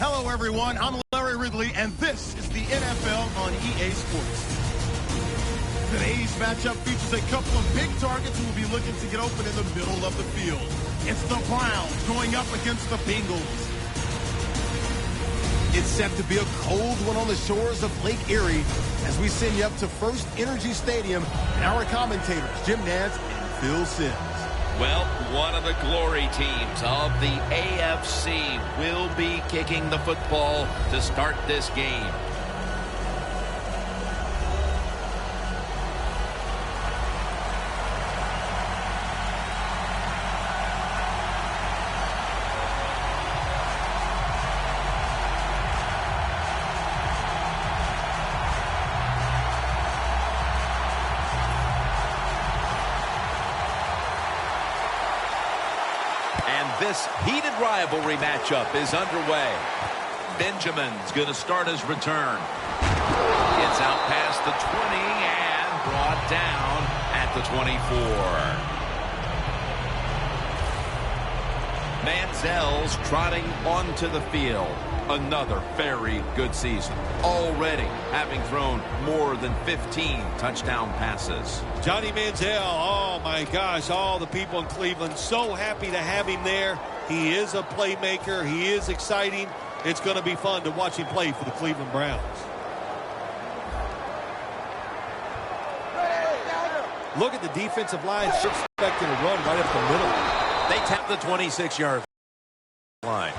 Hello, everyone. I'm Larry Ridley, and this is the NFL on EA Sports. Today's matchup features a couple of big targets who will be looking to get open in the middle of the field. It's the Browns going up against the Bengals. It's set to be a cold one on the shores of Lake Erie as we send you up to First Energy Stadium and our commentators, Jim Nantz and Phil Simms. Well, one of the glory teams of the AFC will be kicking the football to start this game. This heated rivalry matchup is underway. Benjamin's going to start his return. It's out past the 20 and brought down at the 24. Manziel's trotting onto the field. Another very good season. Already having thrown more than 15 touchdown passes. Johnny Manziel, oh my gosh, all the people in Cleveland so happy to have him there. He is a playmaker. He is exciting. It's going to be fun to watch him play for the Cleveland Browns. Look at the defensive line. Expecting a run right up the middle. They tap the 26-yard line.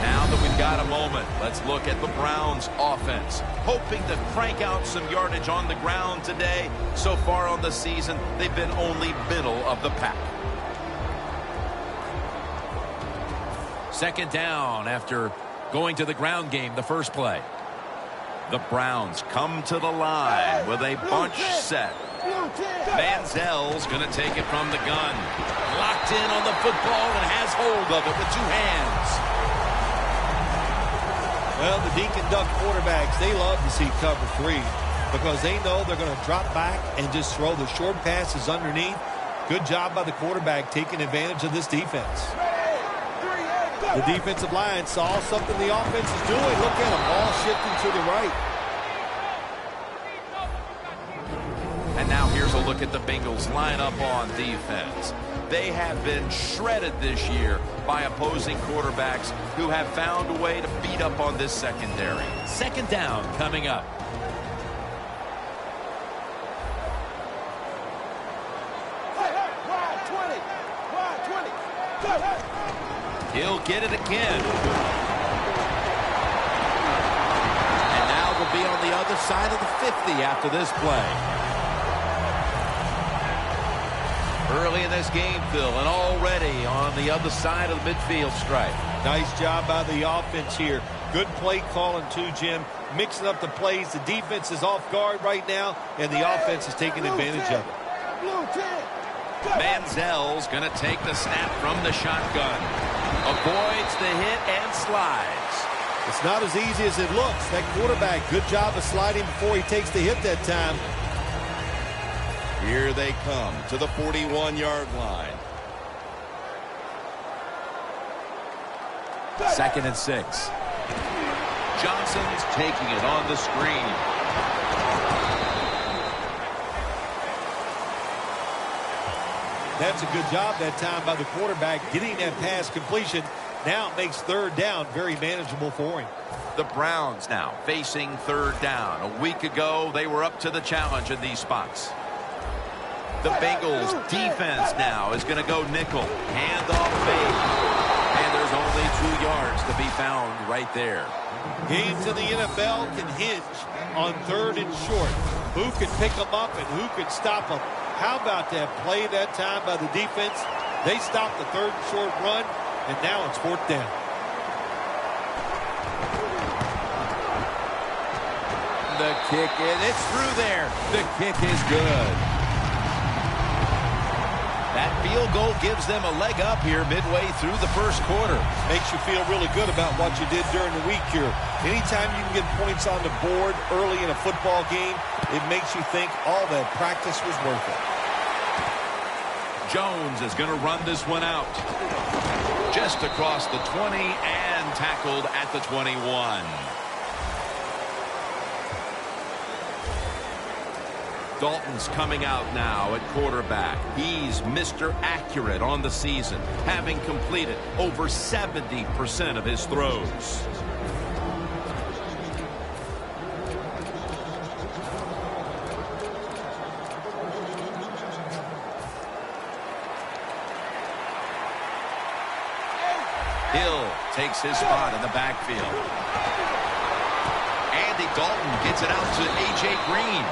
Now that we've got a moment, let's look at the Browns offense. Hoping to crank out some yardage on the ground today. So far on the season, they've been only middle of the pack. Second down after going to the ground game the first play. The Browns come to the line with a bunch set. Manziel's going to take it from the gun. Locked in on the football and has hold of it with two hands. Well, the Dink and Duck quarterbacks, they love to see cover three because they know they're going to drop back and just throw the short passes underneath. Good job by the quarterback taking advantage of this defense. The defensive line saw something the offense is doing. Look at them, all shifting to the right. And now here's a look at the Bengals lineup on defense. They have been shredded this year by opposing quarterbacks who have found a way to beat up on this secondary. Second down coming up. He'll get it again. And now we'll be on the other side of the 50 after this play. Early in this game, Phil, and already on the other side of the midfield stripe. Nice job by the offense here. Good play calling too, Jim. Mixing up the plays. The defense is off guard right now, and the offense is taking advantage of it. Manziel's going to take the snap from the shotgun. Avoids the hit and slides. It's not as easy as it looks. That quarterback, good job of sliding before he takes the hit that time. Here they come to the 41-yard line. Second and 6. Johnson's taking it on the screen. That's a good job that time by the quarterback getting that pass completion. Now it makes third down very manageable for him. The Browns now facing third down. A week ago, they were up to the challenge in these spots. The Bengals defense now is going to go nickel. Handoff fake. And there's only 2 yards to be found right there. Games in the NFL can hinge on third and short. Who can pick them up and who can stop them? How about that play that time by the defense? They stopped the third and short run, and now it's fourth down. The kick, and it's through there. The kick is good. That field goal gives them a leg up here midway through the first quarter. Makes you feel really good about what you did during the week here. Anytime you can get points on the board early in a football game, it makes you think all that practice was worth it. Jones is going to run this one out. Just across the 20 and and tackled at the 21. Dalton's coming out now at quarterback. He's Mr. Accurate on the season, having completed over 70% of his throws. Hill takes his spot in the backfield. Andy Dalton gets it out to A.J. Green.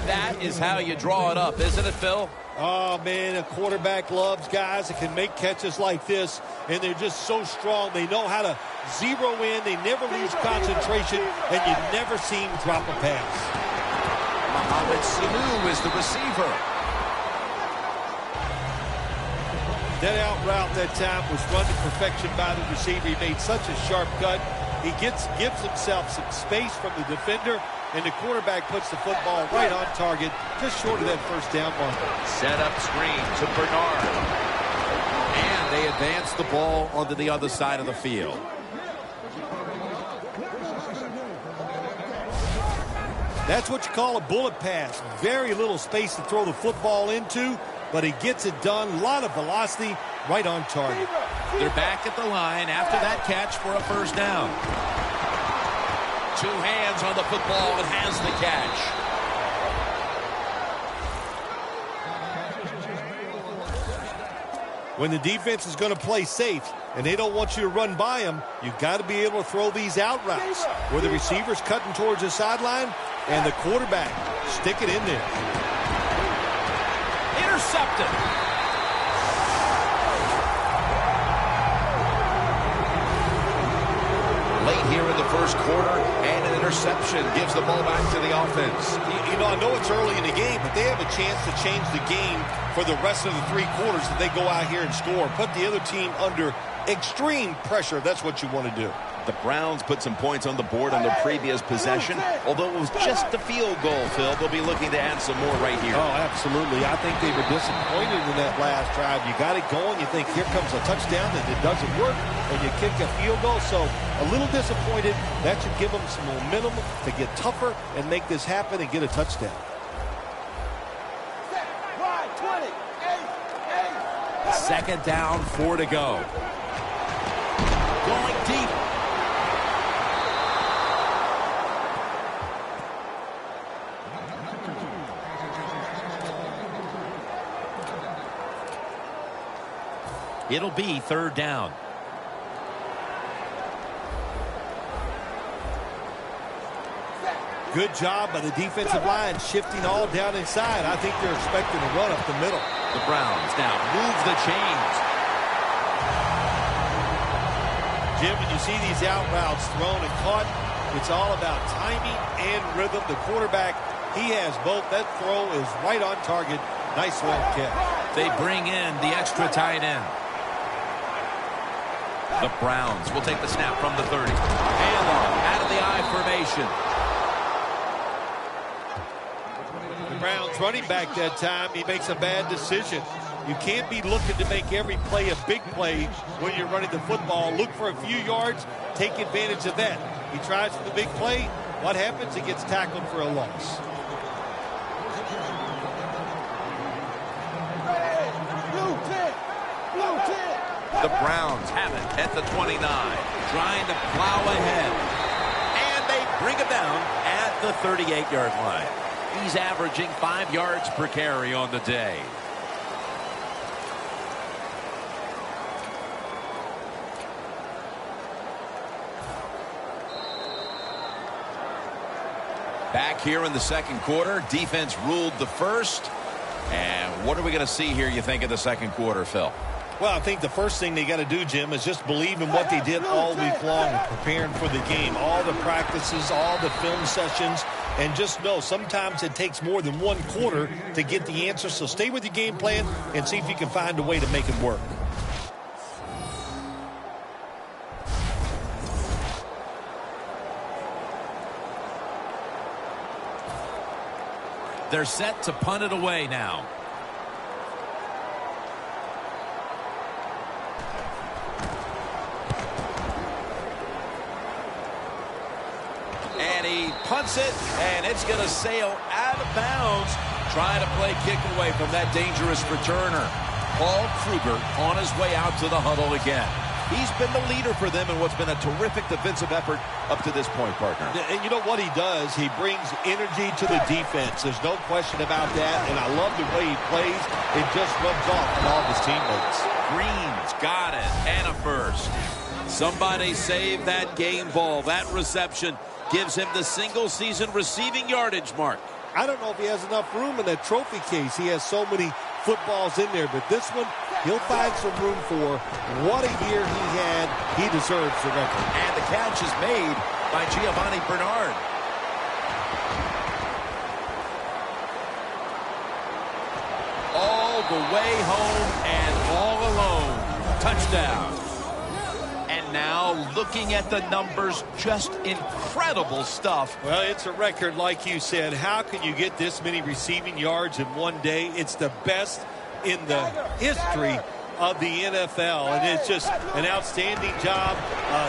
That is how you draw it up, isn't it, Phil? Oh, man, a quarterback loves guys that can make catches like this, and they're just so strong. They know how to zero in. They never lose concentration, and you never see him drop a pass. Mohamed Sanu is the receiver. That out route that time was run to perfection by the receiver. He made such a sharp cut. He gives himself some space from the defender, and the quarterback puts the football right on target, just short of that first down marker. Set up screen to Bernard. And they advance the ball onto the other side of the field. That's what you call a bullet pass. Very little space to throw the football into, but he gets it done. A lot of velocity, right on target. They're back at the line after that catch for a first down. Two hands on the football and has the catch. When the defense is going to play safe and they don't want you to run by them, you've got to be able to throw these out routes where the receiver's cutting towards the sideline and the quarterback stick it in there. Intercepted. Late here in the first quarter, and an interception gives the ball back to the offense. You know, I know it's early in the game, but they have a chance to change the game for the rest of the three quarters if they go out here and score. Put the other team under extreme pressure. That's what you want to do. The Browns put some points on the board on their previous possession. Although it was just a field goal, Phil, they'll be looking to add some more right here. Oh, absolutely. I think they were disappointed in that last drive. You got it going. You think here comes a touchdown, and it doesn't work, and you kick a field goal. So a little disappointed. That should give them some momentum to get tougher and make this happen and get a touchdown. Second down, 4 to go. Going deep. It'll be third down. Good job by the defensive line shifting all down inside. I think they're expecting a run up the middle. The Browns now move the chains. Jim, when you see these out routes thrown and caught, it's all about timing and rhythm. The quarterback, he has both. That throw is right on target. Nice long catch. They bring in the extra tight end. The Browns will take the snap from the 30. Handoff out of the I formation. The Browns running back that time, he makes a bad decision. You can't be looking to make every play a big play when you're running the football. Look for a few yards, take advantage of that. He tries for the big play. What happens? He gets tackled for a loss. The Browns have it at the 29, trying to plow ahead. And they bring him down at the 38-yard line. He's averaging 5 yards per carry on the day. Back here in the second quarter, defense ruled the first. And what are we going to see here, you think, in the second quarter, Phil? Well, I think the first thing they got to do, Jim, is just believe in what they did all week long, preparing for the game, all the practices, all the film sessions, and just know sometimes it takes more than one quarter to get the answer. So stay with your game plan and see if you can find a way to make it work. They're set to punt it away now. And he punts it, and it's going to sail out of bounds, trying to play kick away from that dangerous returner. Paul Kruger on his way out to the huddle again. He's been the leader for them in what's been a terrific defensive effort up to this point, partner. And you know what he does? He brings energy to the defense. There's no question about that, and I love the way he plays. It just rubs off on all of his teammates. Green's got it, and a first. Somebody save that game ball. That reception gives him the single-season receiving yardage mark. I don't know if he has enough room in that trophy case. He has so many footballs in there, but this one, he'll find some room for. What a year he had. He deserves the record. And the catch is made by Giovanni Bernard. All the way home and all alone. Touchdown. And now looking at the numbers, just incredible stuff. Well, it's a record, like you said. How can you get this many receiving yards in one day? It's the best in the history of the NFL, and it's just an outstanding job.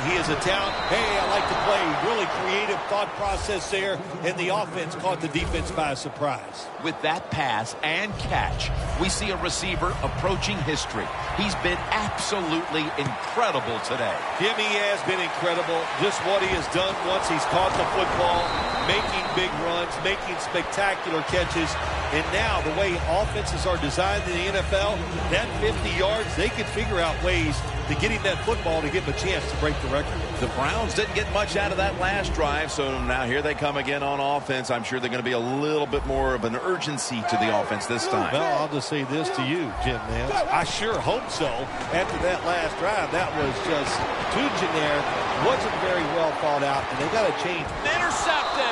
He is a talent. Hey, I like to play. Really creative thought process there, and the offense caught the defense by surprise. With that pass and catch, we see a receiver approaching history. He's been absolutely incredible today. Jimmy has been incredible. Just what he has done once he's caught the football, making big runs, making spectacular catches. And now the way offenses are designed in the NFL, that 50 yards, they can figure out ways to get him that football to give him a chance to break the record. The Browns didn't get much out of that last drive, so now here they come again on offense. I'm sure they're going to be a little bit more of an urgency to the offense this time. Well, I'll just say this to you, Jim Nance. I sure hope so. After that last drive, that was just too generic, wasn't very well thought out, and they got to change. Intercepted!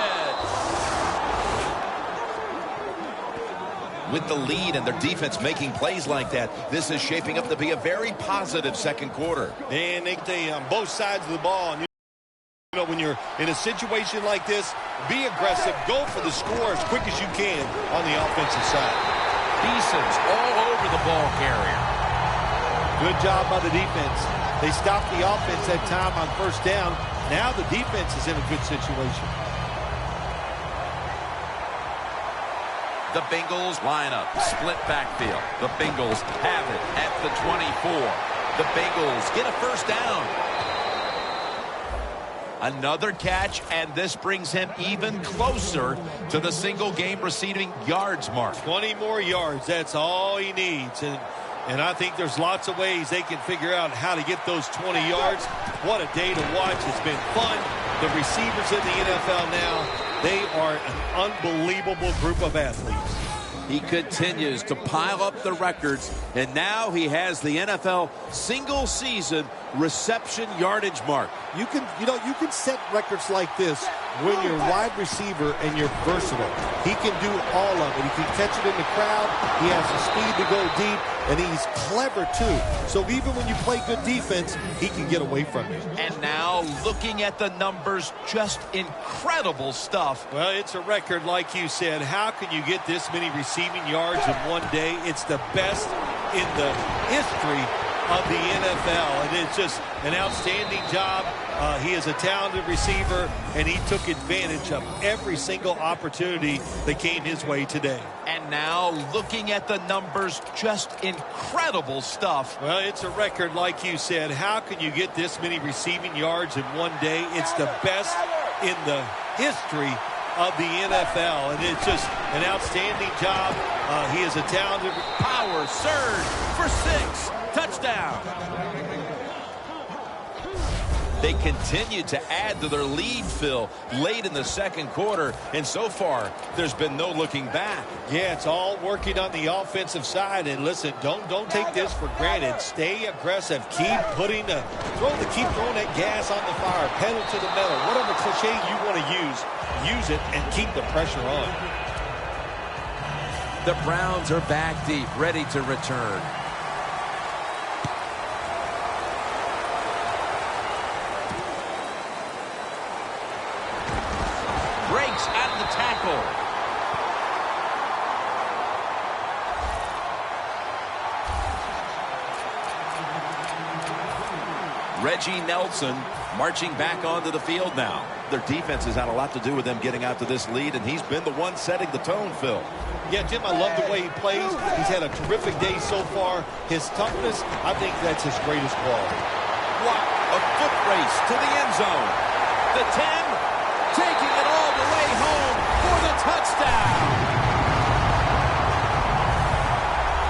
With the lead and their defense making plays like that, this is shaping up to be a very positive second quarter. And they stay on both sides of the ball. And you know, when you're in a situation like this, be aggressive, go for the score as quick as you can on the offensive side. Beason's all over the ball carrier. Good job by the defense. They stopped the offense that time on first down. Now the defense is in a good situation. The Bengals line up, split backfield. The Bengals have it at the 24. The Bengals get a first down. Another catch, and this brings him even closer to the single-game receiving yards mark. 20 more yards, that's all he needs. And I think there's lots of ways they can figure out how to get those 20 yards. What a day to watch. It's been fun. The receivers in the NFL now, they are an unbelievable group of athletes. He continues to pile up the records, and now he has the NFL single-season reception yardage mark. You can set records like this when you're wide receiver and you're versatile. He can do all of it. He can catch it in the crowd. He has the speed to go deep, and he's clever too. So even when you play good defense, he can get away from you. And now looking at the numbers, just incredible stuff. Well, it's a record, like you said. How can you get this many receiving yards in one day? It's the best in the history of the NFL, and it's just an outstanding job. He is a talented receiver, and he took advantage of every single opportunity that came his way today. And now looking at the numbers, just incredible stuff. Well, it's a record, like you said. How can you get this many receiving yards in one day? It's the best in the history of the NFL, and it's just an outstanding job. He is a talented Power surge for 6. Touchdown. They continue to add to their lead, Phil, late in the second quarter, and so far there's been no looking back. Yeah, it's all working on the offensive side, and listen, don't take this for granted. Stay aggressive. Keep throwing that gas on the fire, pedal to the metal, whatever cliche you want to use it and keep the pressure on. The Browns are back deep, ready to return. Breaks out of the tackle. Reggie Nelson marching back onto the field now. Their defense has had a lot to do with them getting out to this lead, and he's been the one setting the tone, Phil. Yeah, Jim, I love the way he plays. He's had a terrific day so far. His toughness, I think that's his greatest quality. What a foot race to the end zone. The 10, taking it all the way home for the touchdown.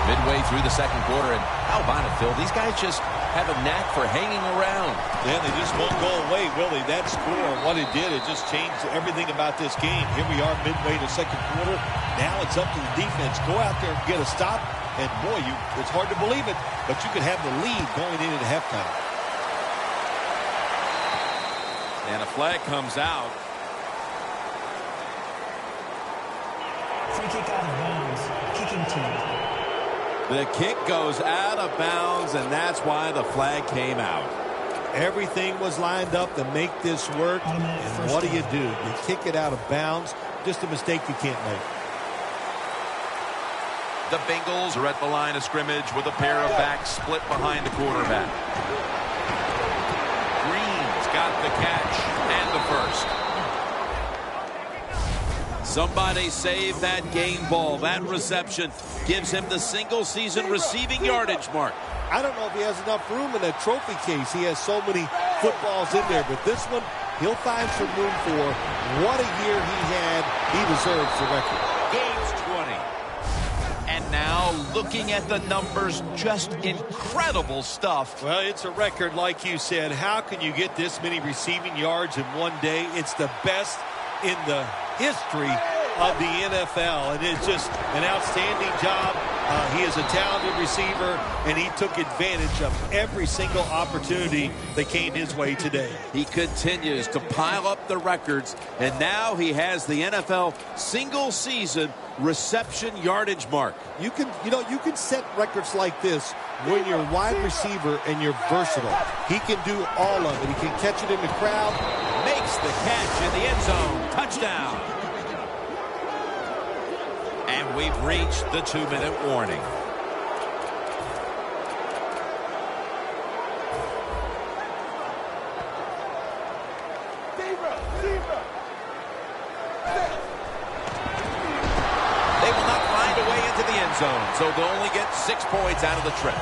Midway through the second quarter, and how about it, Phil? These guys just have a knack for hanging around. Yeah, they just won't go away, will they? That score, what it did, it just changed everything about this game. Here we are midway to second quarter. Now it's up to the defense. Go out there and get a stop. And, boy, it's hard to believe it, but you could have the lead going into halftime. And a flag comes out. Free kick out of bounds. Kicking team. The kick goes out of bounds, and that's why the flag came out. Everything was lined up to make this work, and what do? You kick it out of bounds. Just a mistake you can't make. The Bengals are at the line of scrimmage with a pair of backs split behind the quarterback. Green's got the catch and the first. Somebody save that game ball. That reception gives him the single-season receiving yardage mark. I don't know if he has enough room in that trophy case. He has so many footballs in there, but this one, he'll find some room for. What a year he had. He deserves the record. Game's 20. And now, looking at the numbers, just incredible stuff. Well, it's a record, like you said. How can you get this many receiving yards in one day? It's the best in the history of the NFL, and it's just an outstanding job. He is a talented receiver, and he took advantage of every single opportunity that came his way today. He continues to pile up the records, and now he has the NFL single-season reception yardage mark. You can set records like this when you're a wide receiver and you're versatile. He can do all of it. He can catch it in the crowd. Makes the catch in the end zone. Touchdown. And we've reached the 2-minute warning. They will not find a way into the end zone, so they'll only get 6 points out of the trip.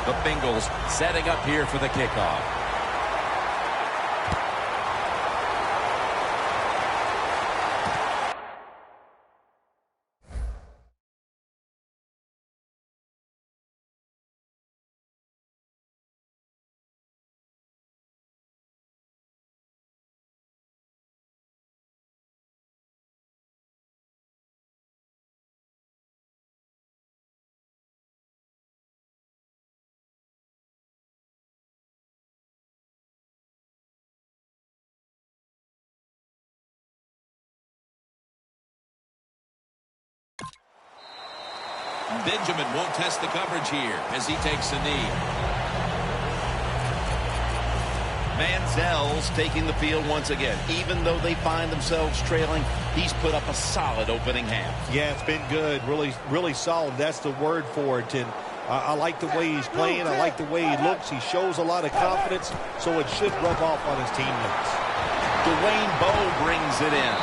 The Bengals setting up here for the kickoff. Benjamin won't test the coverage here as he takes a knee. Manziel's taking the field once again. Even though they find themselves trailing, he's put up a solid opening half. Yeah, it's been good. Really, really solid. That's the word for it. And I like the way he's playing. I like the way he looks. He shows a lot of confidence, so it should rub off on his teammates. Dwayne Bowe brings it in.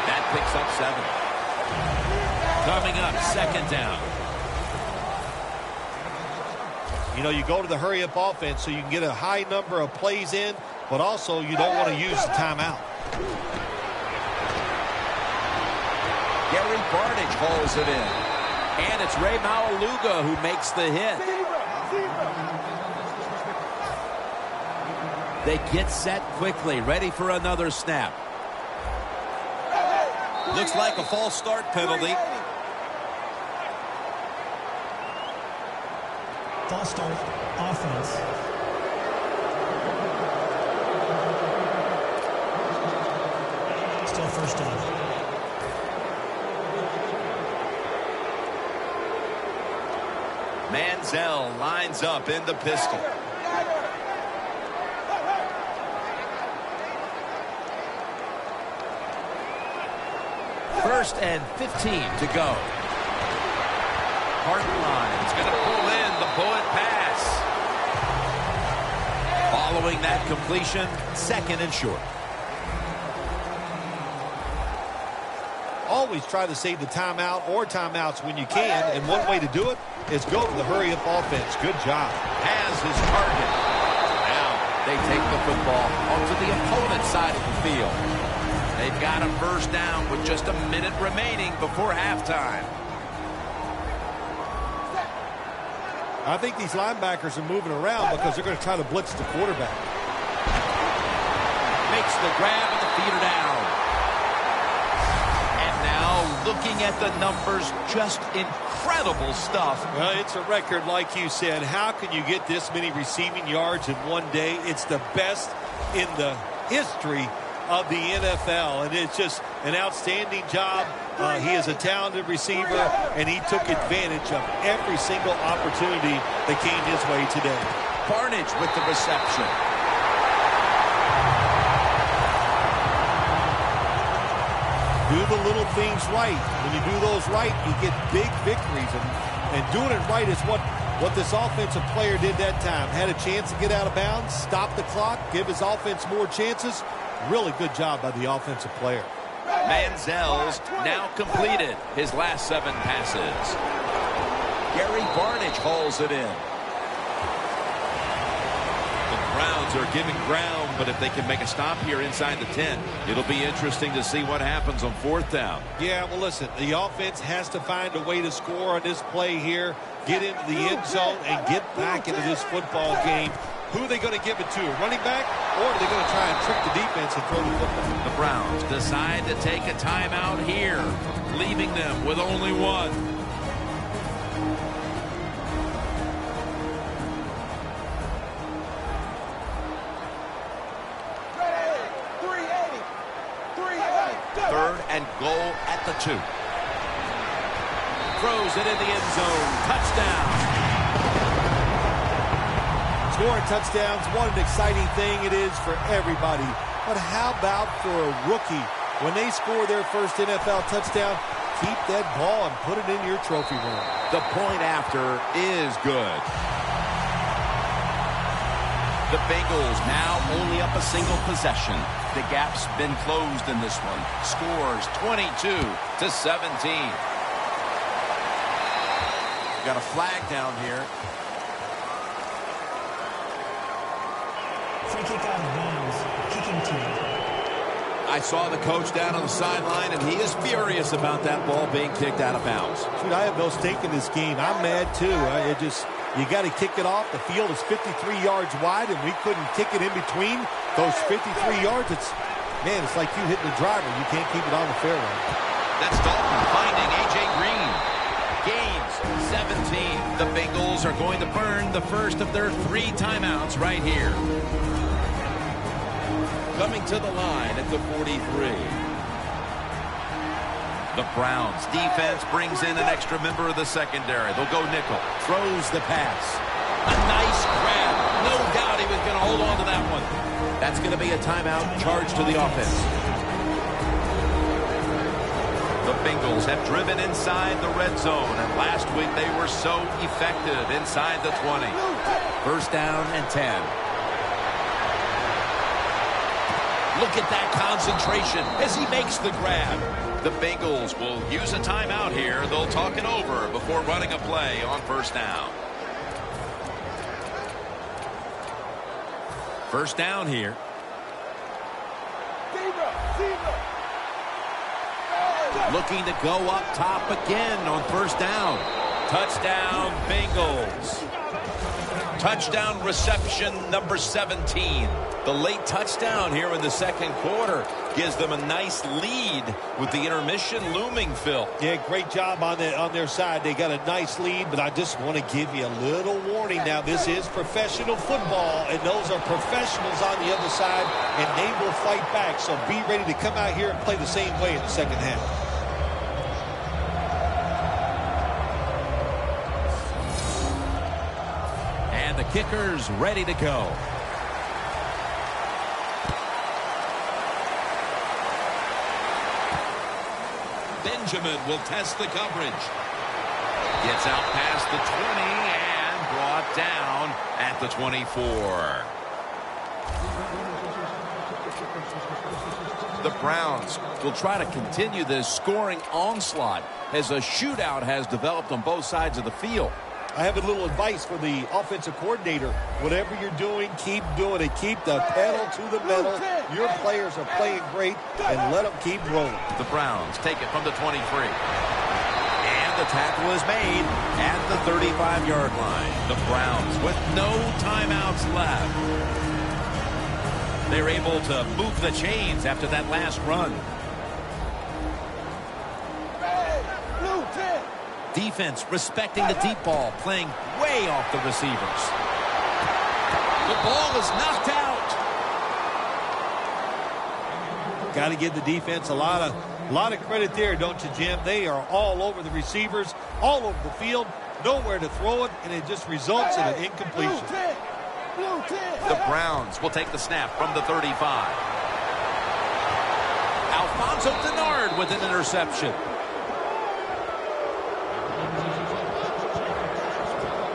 That picks up 7. Coming up, second down. You know, you go to the hurry-up offense so you can get a high number of plays in, but also you don't want to use the timeout. Gary Barnidge hauls it in. And it's Ray Maualuga who makes the hit. They get set quickly, ready for another snap. Looks like a false start penalty. False start, offense. Still first down. Manziel lines up in the pistol. First and 15 to go. Hartline's going to pull in the bullet pass. Following that completion, 2nd and short. Always try to save the timeout or timeouts when you can, and one way to do it is go to the hurry-up offense. Good job. Has his target. Now they take the football onto the opponent's side of the field. They've got a first down with just a minute remaining before halftime. I think these linebackers are moving around because they're going to try to blitz the quarterback. Makes the grab and the feet are down. Looking at the numbers, just incredible stuff. Well, it's a record, like you said. How can you get this many receiving yards in one day? It's the best in the history of the NFL, and it's just an outstanding job. He is a talented receiver, and he took advantage of every single opportunity that came his way today. Barnidge with the reception. Do the little things right. When you do those right, you get big victories. And doing it right is what this offensive player did that time. Had a chance to get out of bounds, stop the clock, give his offense more chances. Really good job by the offensive player. Manziel's now completed his last 7 passes. Gary Barnidge hauls it in. Browns are giving ground, but if they can make a stop here inside the 10, it'll be interesting to see what happens on 4th down. Yeah, well, listen, the offense has to find a way to score on this play here, get into the end zone, and get back into this football game. Who are they going to give it to, a running back, or are they going to try and trick the defense and throw the football? The Browns decide to take a timeout here, leaving them with only one. And goal at the 2. Throws it in the end zone. Touchdown. Scoring touchdowns, what an exciting thing it is for everybody. But how about for a rookie? When they score their first NFL touchdown, keep that ball and put it in your trophy room. The point after is good. The Bengals now only up a single possession. The gap's been closed in this one. Scores 22-17. Got a flag down here. Free kick out of bounds. Kicking team. I saw the coach down on the sideline, and he is furious about that ball being kicked out of bounds. Dude, I have no stake in this game. I'm mad, too. You got to kick it off. The field is 53 yards wide, and we couldn't kick it in between those 53 yards. It's like you hitting the driver. You can't keep it on the fairway. That's Dalton finding A.J. Green. Gains 17. The Bengals are going to burn the first of their 3 timeouts right here. Coming to the line at the 43. The Browns defense brings in an extra member of the secondary. They'll go nickel. Throws the pass. A nice grab. No doubt he was going to hold on to that one. That's going to be a timeout charge to the offense. The Bengals have driven inside the red zone, and last week they were so effective inside the 20. First down and 10. Look at that concentration as he makes the grab. The Bengals will use a timeout here. They'll talk it over before running a play on first down. First down here. Looking to go up top again on first down. Touchdown, Bengals. Touchdown reception number 17. The late touchdown here in the second quarter gives them a nice lead with the intermission looming, Phil. Yeah, great job on their side. They got a nice lead, but I just want to give you a little warning now. This is professional football, and those are professionals on the other side, and they will fight back. So be ready to come out here and play the same way in the second half. And the kicker's ready to go. Benjamin will test the coverage. Gets out past the 20 and brought down at the 24. The Browns will try to continue this scoring onslaught as a shootout has developed on both sides of the field. I have a little advice for the offensive coordinator. Whatever you're doing, keep doing it. Keep the pedal to the metal. Your players are playing great, and let them keep rolling. The Browns take it from the 23. And the tackle is made at the 35-yard line. The Browns with no timeouts left. They're able to move the chains after that last run. Defense respecting the deep ball, playing way off the receivers. The ball is knocked out. Got to give the defense a lot of credit there, don't you, Jim? They are all over the receivers, all over the field, nowhere to throw it, and it just results in an incompletion. The Browns will take the snap from the 35. Alfonso Denard with an interception.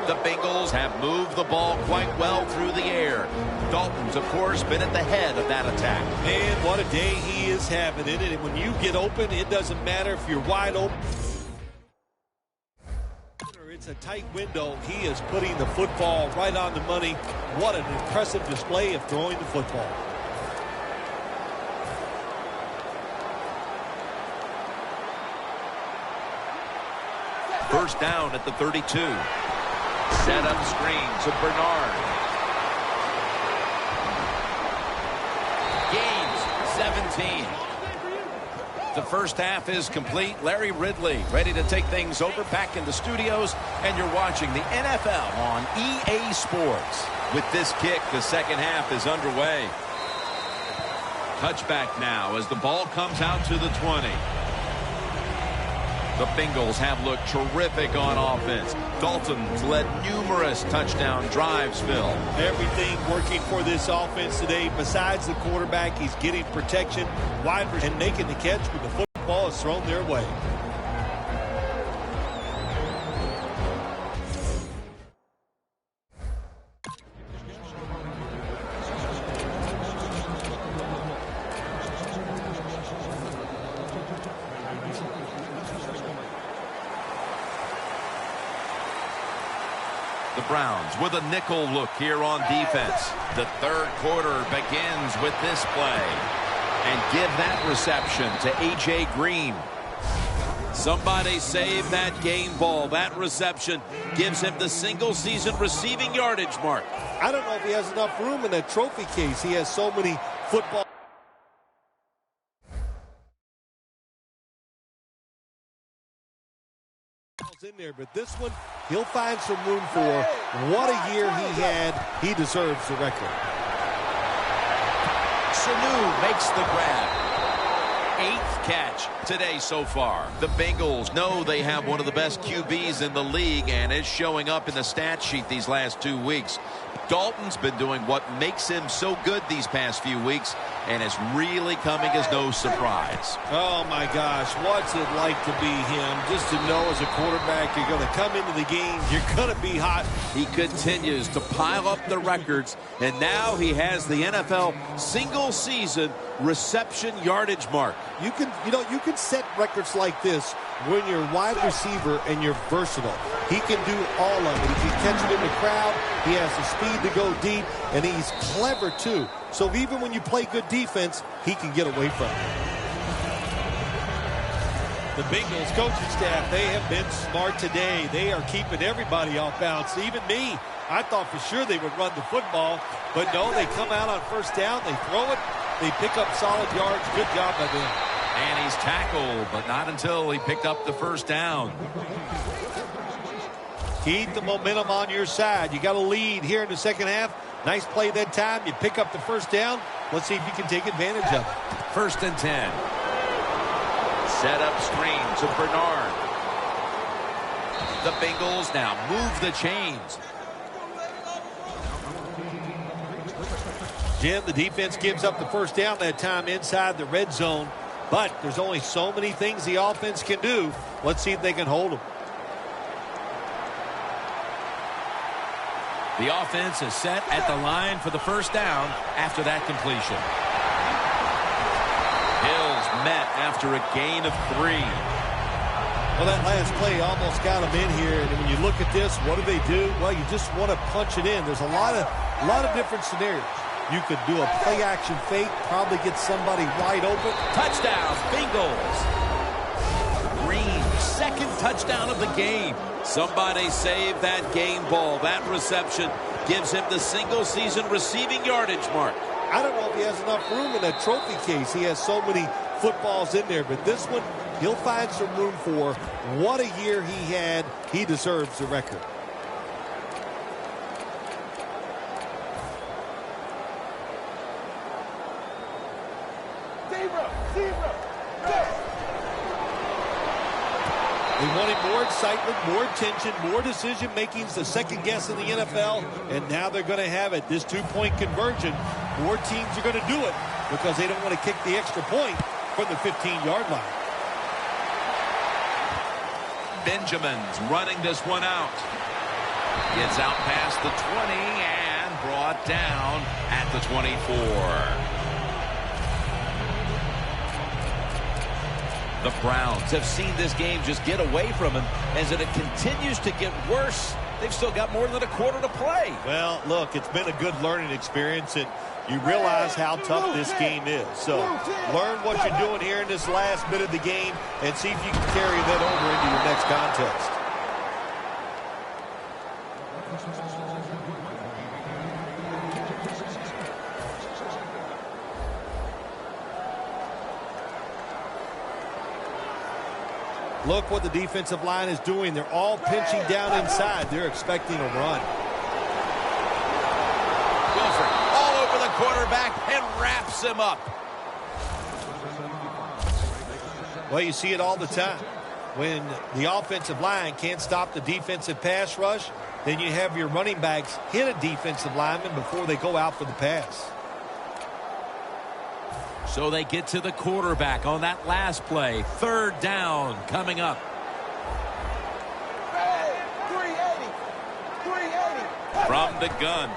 The Bengals have moved the ball quite well through the air. Dalton's, of course, been at the head of that attack. Man, what a day he is having in it. And when you get open, it doesn't matter if you're wide open. It's a tight window. He is putting the football right on the money. What an impressive display of throwing the football. First down at the 32. Set up screen to Bernard. Gains 17. The first half is complete. Larry Ridley ready to take things over back in the studios, and you're watching the NFL on EA Sports. With this kick, the second half is underway. Touchback now as the ball comes out to the 20. The Bengals have looked terrific on offense. Dalton's led numerous touchdown drives, Phil. Everything working for this offense today. Besides the quarterback, he's getting protection, wide and making the catch when the football is thrown their way. The Browns with a nickel look here on defense. The third quarter begins with this play. And give that reception to A.J. Green. Somebody save that game ball. That reception gives him the single-season receiving yardage mark. I don't know if he has enough room in that trophy case. He has so many football in there, but this one he'll find some room for. What a year he had. He deserves the record. Sanu makes the grab. 8th catch today so far. The Bengals know they have one of the best QBs in the league, and it's showing up in the stat sheet these last 2 weeks. Dalton's been doing what makes him so good these past few weeks, and it's really coming as no surprise. Oh my gosh, what's it like to be him? Just to know as a quarterback you're going to come into the game, you're going to be hot. He continues to pile up the records, and now he has the NFL single-season reception yardage mark. You can set records like this when you're wide receiver and you're versatile. He can do all of it. He can catch it in the crowd. He has the speed to go deep, and he's clever too. So even when you play good defense, he can get away from it. The Bengals coaching staff, they have been smart today. They are keeping everybody off balance, even me. I thought for sure they would run the football, but no, they come out on first down, they throw it, they pick up solid yards. Good job by them. And he's tackled, but not until he picked up the first down. Keep the momentum on your side. You got a lead here in the second half. Nice play that time. You pick up the first down. Let's see if you can take advantage of it. 1st and 10. Set up screen to Bernard. The Bengals now move the chains. Jim, the defense gives up the first down that time inside the red zone. But there's only so many things the offense can do. Let's see if they can hold them. The offense is set at the line for the first down after that completion. met after a gain of 3. Well, that last play almost got them in here. And when you look at this, what do? Well, you just want to punch it in. There's a lot of different scenarios. You could do a play-action fake, probably get somebody wide open. Touchdown, Bengals. Green, second touchdown of the game. Somebody save that game ball. That reception gives him the single-season receiving yardage mark. I don't know if he has enough room in that trophy case. He has so many footballs in there, but this one he'll find some room for. What a year he had. He deserves the record. They wanted more excitement, more attention, more decision-makings, the second guess in the NFL, and now they're going to have it. This two-point conversion, more teams are going to do it because they don't want to kick the extra point from the 15-yard line. Benjamin's running this one out. Gets out past the 20 and brought down at the 24. The Browns have seen this game just get away from him. As it continues to get worse, they've still got more than a quarter to play. Well, look, it's been a good learning experience, and you realize how tough this game is. So learn what you're doing here in this last bit of the game and see if you can carry that over into your next contest. Look what the defensive line is doing. They're all pinching down inside. They're expecting a run. Wilford all over the quarterback and wraps him up. Well, you see it all the time. When the offensive line can't stop the defensive pass rush, then you have your running backs hit a defensive lineman before they go out for the pass. So they get to the quarterback on that last play. Third down coming up. From the gun.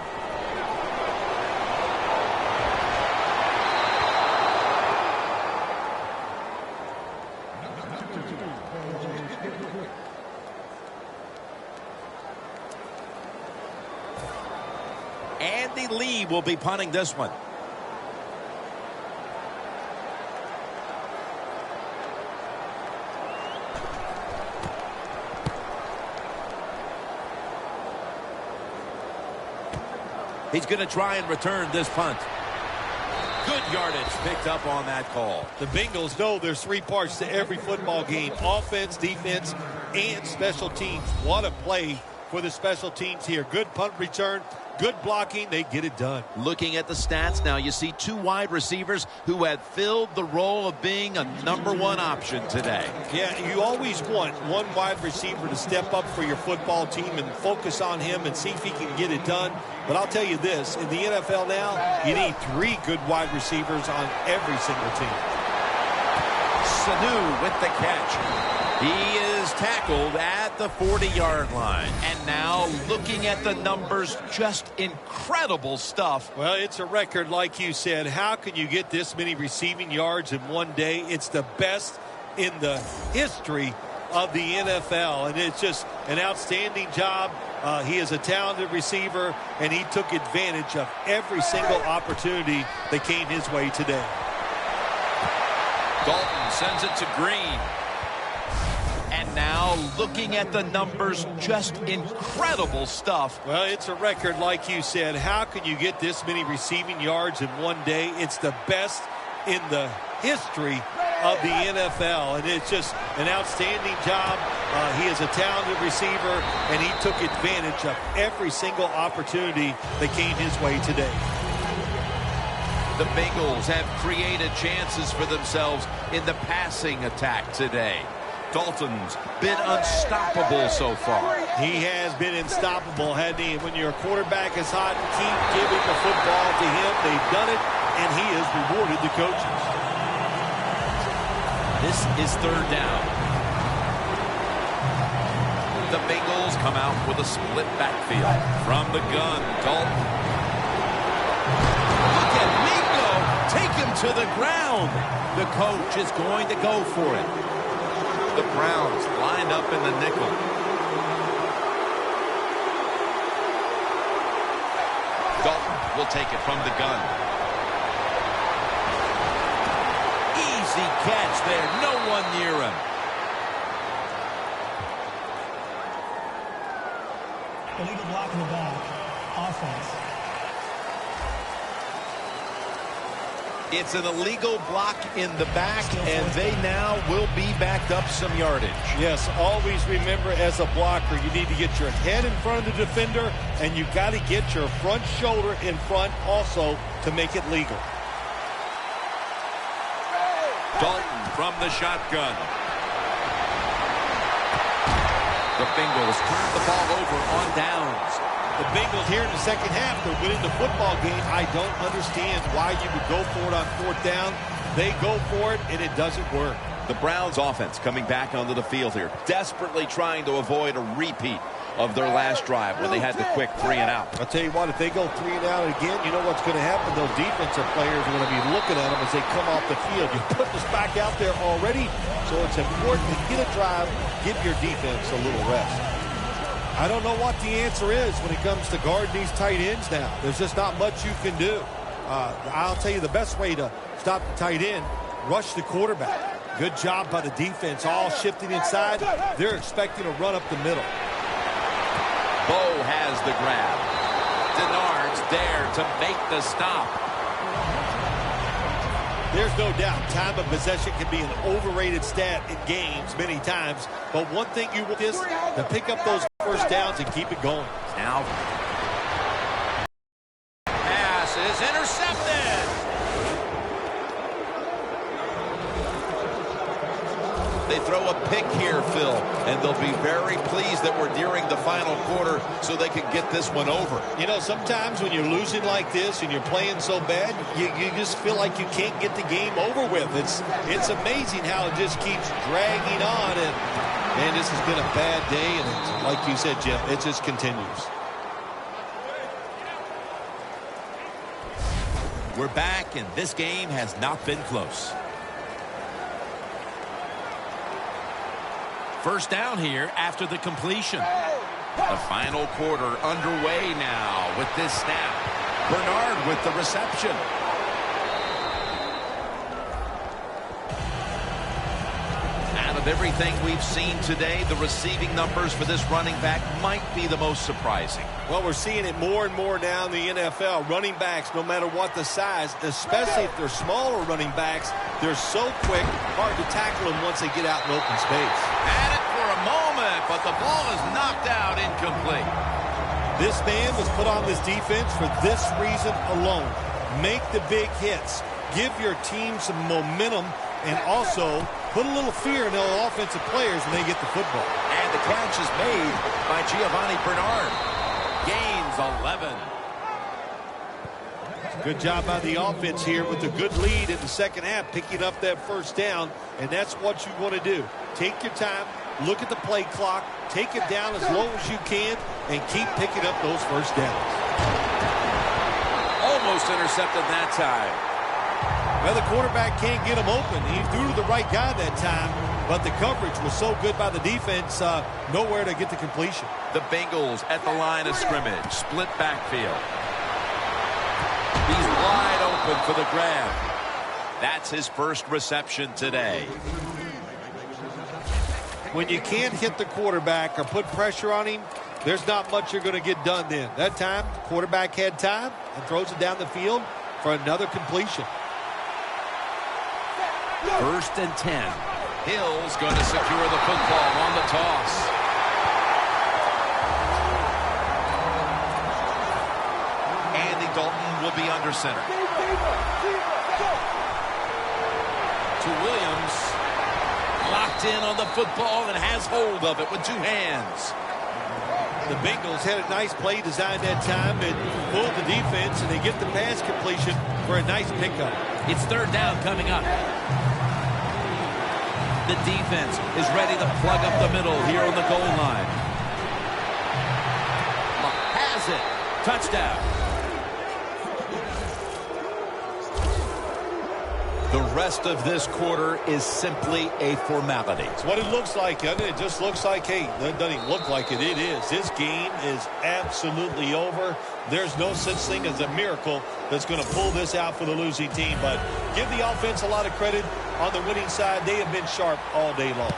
Andy Lee will be punting this one. He's going to try and return this punt. Good yardage picked up on that call. The Bengals know there's three parts to every football game: offense, defense, and special teams. What a play for the special teams here. Good punt return, good blocking. They get it done. Looking at the stats now, you see two wide receivers who had filled the role of being a #1 option today. Yeah, you always want one wide receiver to step up for your football team and focus on him and see if he can get it done. But I'll tell you this, in the NFL now, you need three good wide receivers on every single team. Sanu with the catch. He is tackled at the 40-yard line. And now looking at the numbers, just incredible stuff. Well, it's a record, like you said. How can you get this many receiving yards in one day? It's the best in the history of the NFL, and it's just an outstanding job. He is a talented receiver, and he took advantage of every single opportunity that came his way today. Dalton sends it to Green. And now looking at the numbers, just incredible stuff. Well, it's a record, like you said. How can you get this many receiving yards in one day? It's the best in the history of the NFL, and it's just an outstanding job. He is a talented receiver, and he took advantage of every single opportunity that came his way today. The Bengals have created chances for themselves in the passing attack today. Dalton's been unstoppable so far. He has been unstoppable, hasn't he? When your quarterback is hot, keep giving the football to him. They've done it, and he has rewarded the coaches. This is third down. The Bengals come out with a split backfield. From the gun, Dalton. Look at Mingo take him to the ground. The coach is going to go for it. The Browns lined up in the nickel. Dalton will take it from the gun. Easy catch there. No one near him. Illegal block in the back. Offense. It's an illegal block in the back, and they now will be backed up some yardage. Yes, always remember as a blocker, you need to get your head in front of the defender, and you got to get your front shoulder in front also to make it legal. Dalton from the shotgun. The Bengals turn the ball over on downs. The Bengals here in the second half, they're winning the football game. I don't understand why you would go for it on fourth down. They go for it, and it doesn't work. The Browns offense coming back onto the field here, desperately trying to avoid a repeat of their last drive when they had the quick 3 and out. I'll tell you what, if they go 3 and out again, you know what's going to happen? Those defensive players are going to be looking at them as they come off the field. You put this back out there already, so it's important to get a drive, give your defense a little rest. I don't know what the answer is when it comes to guarding these tight ends now. There's just not much you can do. I'll tell you the best way to stop the tight end, rush the quarterback. Good job by the defense, all shifting inside. They're expecting to run up the middle. Bo has the grab. Denard's there to make the stop. There's no doubt time of possession can be an overrated stat in games many times. But one thing you want is to pick up those first downs and keep it going. Now, pass is intercepted. They throw a pick here, Phil, and they'll be very pleased that we're nearing the final quarter so they can get this one over. You know, sometimes when you're losing like this and you're playing so bad, you just feel like you can't get the game over with. It's amazing how it just keeps dragging on, and man, this has been a bad day, and it's, like you said, Jim, it just continues. We're back, and this game has not been close. First down here after the completion. The final quarter underway now with this snap. Bernard with the reception. Out of everything we've seen today, the receiving numbers for this running back might be the most surprising. Well, we're seeing it more and more now in the NFL. Running backs, no matter what the size, especially if they're smaller running backs, they're so quick, hard to tackle them once they get out in open space. Had it for a moment, but the ball is knocked out incomplete. This man was put on this defense for this reason alone. Make the big hits. Give your team some momentum, and also put a little fear in the offensive players when they get the football. And the catch is made by Giovanni Bernard. Gains 11. Good job by the offense here with a good lead in the second half, picking up that first down, and that's what you want to do. Take your time, look at the play clock, take it down as low as you can, and keep picking up those first downs. Almost intercepted that time. Well, the quarterback can't get him open. He threw to the right guy that time, but the coverage was so good by the defense, nowhere to get the completion. The Bengals at the line of scrimmage, split backfield. He's wide open for the grab. That's his first reception today. When you can't hit the quarterback or put pressure on him, there's not much you're going to get done then. That time, the quarterback had time and throws it down the field for another completion. First and 10. Hill's going to secure the football on the toss. Andy Dalton will be under center. To Williams. Locked in on the football and has hold of it with two hands. The Bengals had a nice play design that time and fooled the defense, and they get the pass completion for a nice pickup. It's third down coming up. The defense is ready to plug up the middle here on the goal line. Has it. Touchdown. The rest of this quarter is simply a formality. It's what it looks like, doesn't it? It just looks like, hey, that doesn't even look like it. It is. This game is absolutely over. There's no such thing as a miracle that's going to pull this out for the losing team. But give the offense a lot of credit. On the winning side, they have been sharp all day long.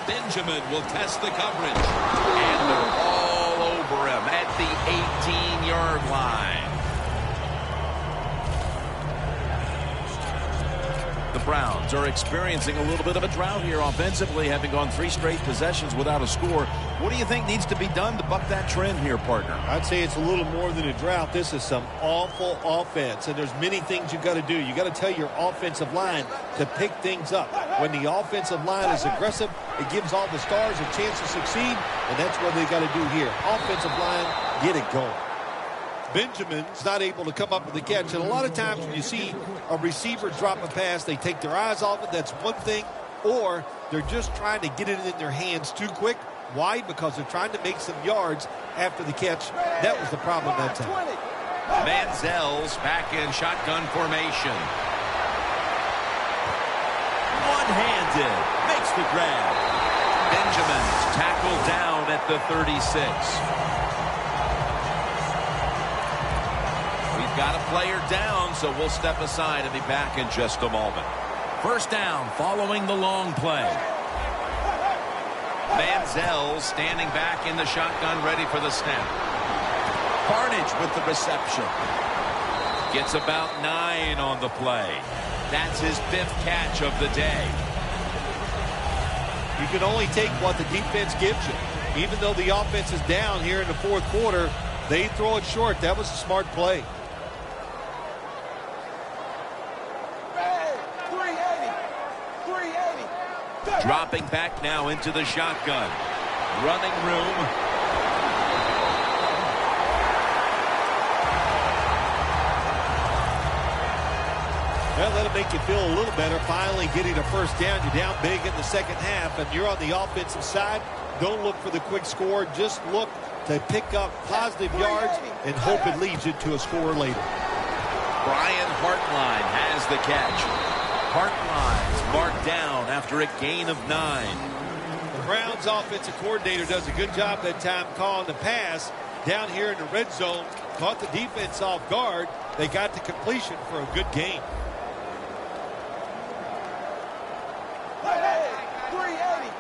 Benjamin will test the coverage. And they're all over him at the 18-yard line. The Browns are experiencing a little bit of a drought here offensively, having gone 3 straight possessions without a score. What do you think needs to be done to buck that trend here, partner? I'd say it's a little more than a drought. This is some awful offense, and there's many things you've got to do. You got to tell your offensive line to pick things up. When the offensive line is aggressive, it gives all the stars a chance to succeed, and that's what they got to do here. Offensive line, get it going. Benjamin's not able to come up with the catch. And a lot of times when you see a receiver drop a pass, they take their eyes off it. That's one thing. Or they're just trying to get it in their hands too quick. Why? Because they're trying to make some yards after the catch. That was the problem that time. Manziel's back in shotgun formation. One-handed. Makes the grab. Benjamin's tackled down at the 36. Got a player down, so we'll step aside and be back in just a moment. First down following the long play. Manziel standing back in the shotgun, ready for the snap. Carnage with the reception. Gets about 9 on the play. That's his 5th catch of the day. You can only take what the defense gives you. Even though the offense is down here in the 4th quarter, they throw it short. That was a smart play. Dropping back now into the shotgun. Running room. Well, that'll make you feel a little better. Finally getting a first down. You're down big in the second half, and you're on the offensive side. Don't look for the quick score. Just look to pick up positive yards and hope it leads you to a score later. Brian Hartline has the catch. Hartline's marked down after a gain of 9. The Browns offensive coordinator does a good job that time calling the pass down here in the red zone. Caught the defense off guard. They got the completion for a good game. 380.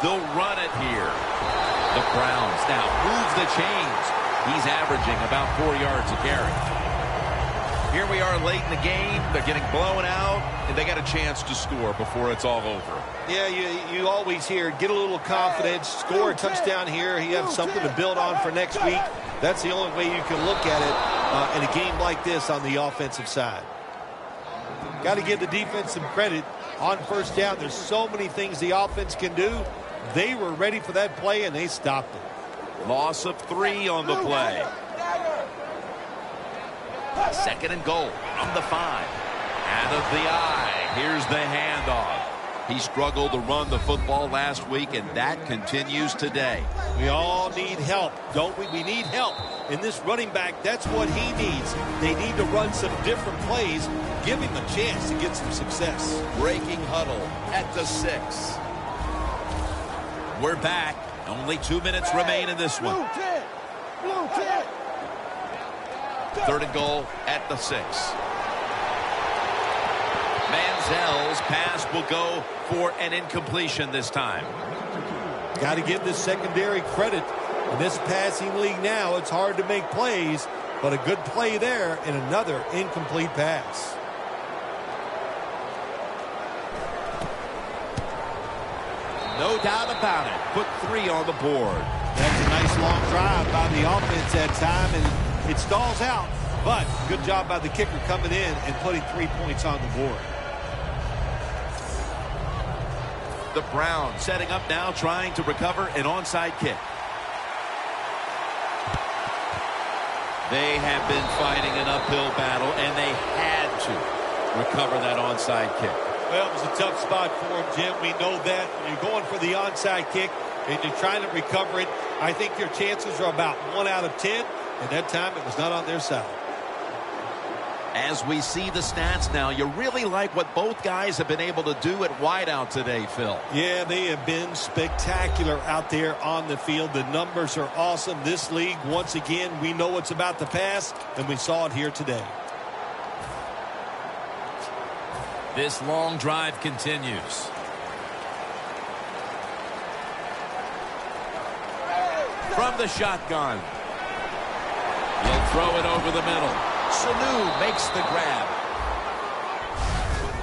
They'll run it here. The Browns now move the chains. He's averaging about 4 yards a carry. Here we are late in the game. They're getting blown out, and they got a chance to score before it's all over. Yeah, you always hear, get a little confidence, score a touchdown here. You have something to build on for next week. That's the only way you can look at it in a game like this on the offensive side. Got to give the defense some credit on first down. There's so many things the offense can do. They were ready for that play, and they stopped it. Loss of 3 on the play. 2nd and goal from the 5. Out of the eye. Here's the handoff. He struggled to run the football last week, and that continues today. We all need help, don't we? We need help. In this running back, that's what he needs. They need to run some different plays. Give him a chance to get some success. Breaking huddle at the 6. We're back. Only 2 minutes remain in this one. Blue 10. 3rd and goal at the 6. Manziel's pass will go for an incompletion this time. Got to give this secondary credit. In this passing league now, it's hard to make plays, but a good play there and another incomplete pass. No doubt about it. Put 3 on the board. That's a nice long drive by the offense that time, and it stalls out. But good job by the kicker coming in and putting 3 points on the board. The Browns setting up now, trying to recover an onside kick. They have been fighting an uphill battle, and they had to recover that onside kick. Well, it was a tough spot for him, Jim. We know that. When you're going for the onside kick, and you're trying to recover it, I think your chances are about 1 out of 10, and that time it was not on their side. As we see the stats now, you really like what both guys have been able to do at wideout today, Phil. Yeah, they have been spectacular out there on the field. The numbers are awesome. This league, once again, we know it's about the pass, and we saw it here today. This long drive continues. From the shotgun. He'll throw it over the middle. Sanu makes the grab.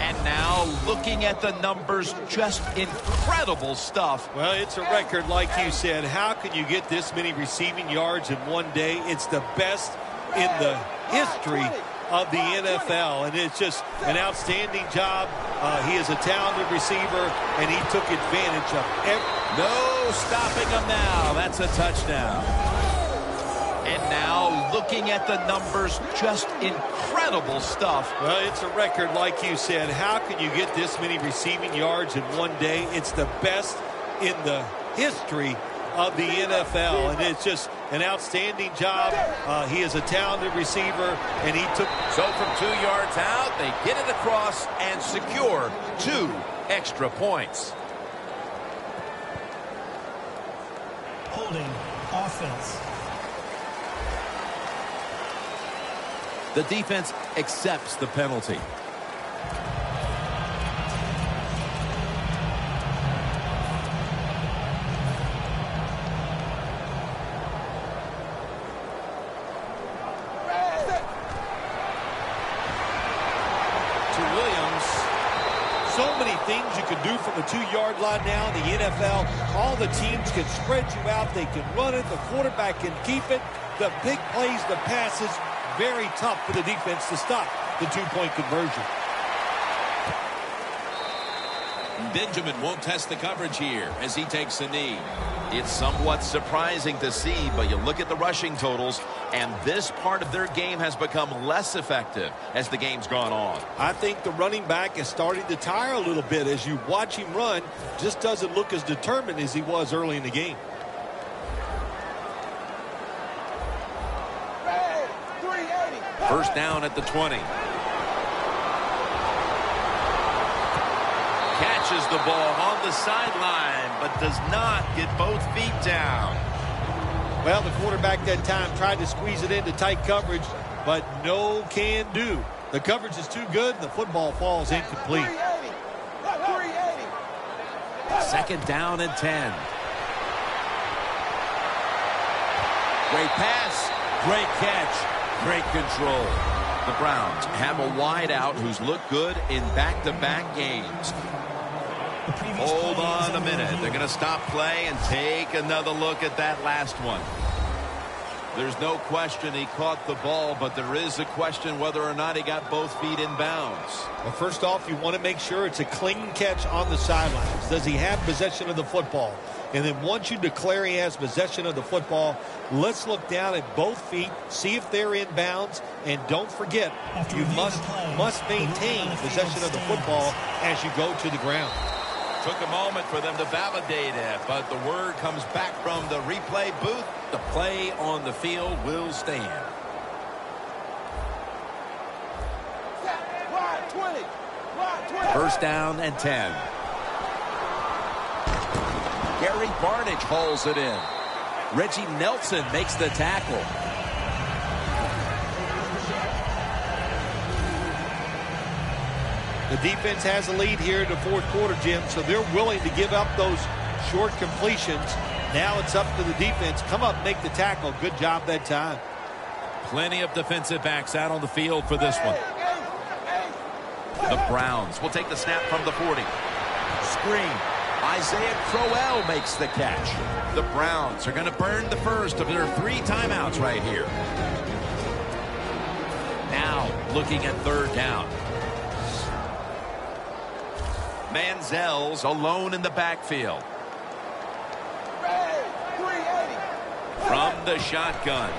And now looking at the numbers, just incredible stuff. Well, it's a record, like you said. How can you get this many receiving yards in one day? It's the best in the history of the NFL, and it's just an outstanding job. He is a talented receiver, and he took advantage of every... No stopping him now. That's a touchdown. And now looking at the numbers, just incredible stuff. Well, it's a record, like you said. How can you get this many receiving yards in one day? It's the best in the history of the NFL, and it's just an outstanding job. He is a talented receiver, and he took... So from 2 yards out, they get it across and secure 2 extra points. Holding offense. The defense accepts the penalty. So many things you can do from the 2-yard line now in the NFL. All the teams can spread you out. They can run it. The quarterback can keep it. The big plays, the passes, very tough for the defense to stop the 2-point conversion. Benjamin won't test the coverage here as he takes a knee. It's somewhat surprising to see, but you look at the rushing totals, and this part of their game has become less effective as the game's gone on. I think the running back is starting to tire a little bit as you watch him run. Just doesn't look as determined as he was early in the game. First down at the 20. Catches the ball on the sideline, but does not get both feet down. Well, the quarterback that time tried to squeeze it into tight coverage, but no can do. The coverage is too good, and the football falls incomplete. Second down and 10. Great pass, great catch, great control. The Browns have a wideout who's looked good in back-to-back games. Hold on a minute. They're going to stop play and take another look at that last one. There's no question he caught the ball, but there is a question whether or not he got both feet in bounds. Well, first off, you want to make sure it's a clean catch on the sidelines. Does he have possession of the football? And then once you declare he has possession of the football, let's look down at both feet, see if they're in bounds, and don't forget, you must maintain possession of the football as you go to the ground. Took a moment for them to validate it, but the word comes back from the replay booth. The play on the field will stand. First down and 10. Gary Barnidge hauls it in. Reggie Nelson makes the tackle. The defense has a lead here in the fourth quarter, Jim, so they're willing to give up those short completions. Now it's up to the defense. Come up, make the tackle. Good job that time. Plenty of defensive backs out on the field for this one. The Browns will take the snap from the 40. Screen. Isaiah Crowell makes the catch. The Browns are going to burn the first of their 3 timeouts right here. Now looking at third down. Manziel's alone in the backfield. From the shotgun.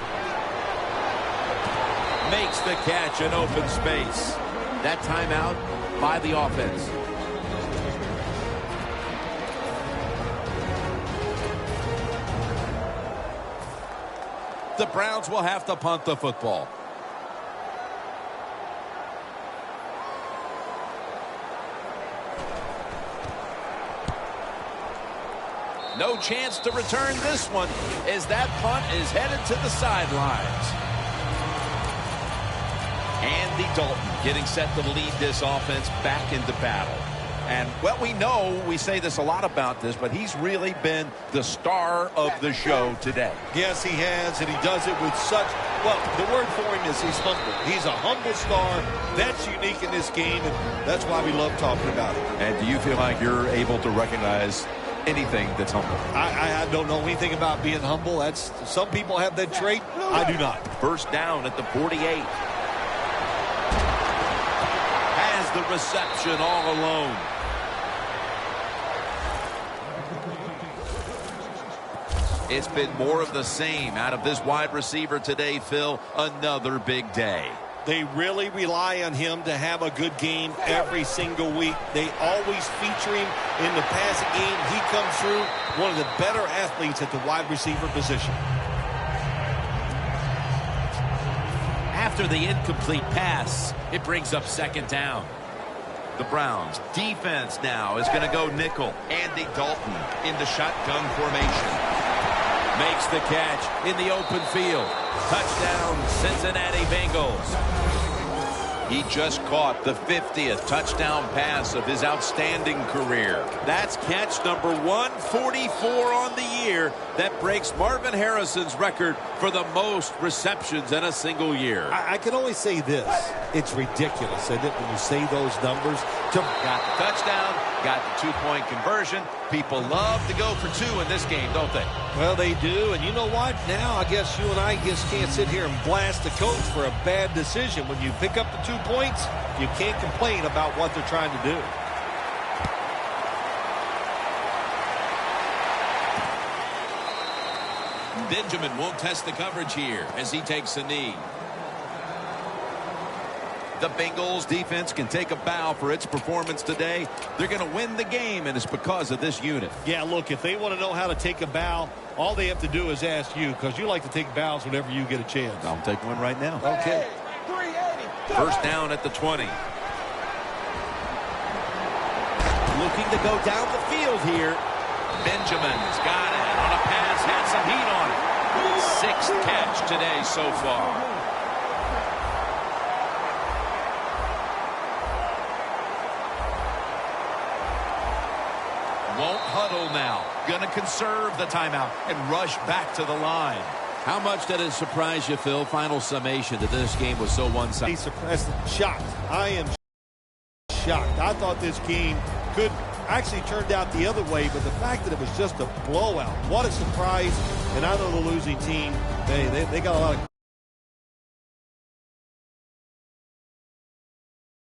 Makes the catch in open space. That timeout by the offense. The Browns will have to punt the football. No chance to return this one as that punt is headed to the sidelines. Andy Dalton getting set to lead this offense back into battle. And, well, we know we say this a lot about this, but he's really been the star of the show today. Yes, he has, and he does it with such, well, the word for him is he's humble. He's a humble star. That's unique in this game, and that's why we love talking about it. And do you feel like you're able to recognize anything that's humble? I don't know anything about being humble. That's some people have that trait. I do not. First down at the 48. Has the reception all alone. It's been more of the same out of this wide receiver today, Phil. Another big day. They really rely on him to have a good game every single week. They always feature him in the passing game. He comes through, one of the better athletes at the wide receiver position. After the incomplete pass, it brings up second down. The Browns defense now is going to go nickel. Andy Dalton in the shotgun formation. Makes the catch in the open field. Touchdown, Cincinnati Bengals. He just caught the 50th touchdown pass of his outstanding career. That's catch number 144 on the year. That breaks Marvin Harrison's record for the most receptions in a single year. I can only say this. It's ridiculous, isn't it, when you say those numbers? Got the touchdown, got the two-point conversion. People love to go for two in this game, don't they? Well, they do, and you know what? Now I guess you and I just can't sit here and blast the coach for a bad decision. When you pick up the 2 points, you can't complain about what they're trying to do. Benjamin won't test the coverage here as he takes a knee. The Bengals defense can take a bow for its performance today. They're going to win the game, and it's because of this unit. Yeah, look, if they want to know how to take a bow, all they have to do is ask you, because you like to take bows whenever you get a chance. I'll take one right now. Okay. First down at the 20. Looking to go down the field here. Benjamin's got it on a pass, had some heat on it. Sixth catch today so far. Won't huddle now. Gonna conserve the timeout and rush back to the line. How much did it surprise you, Phil? Final summation that this game was so one-sided. Shocked. I am shocked. I thought this game could actually turned out the other way, but the fact that it was just a blowout, what a surprise. And I know the losing team, they got a lot of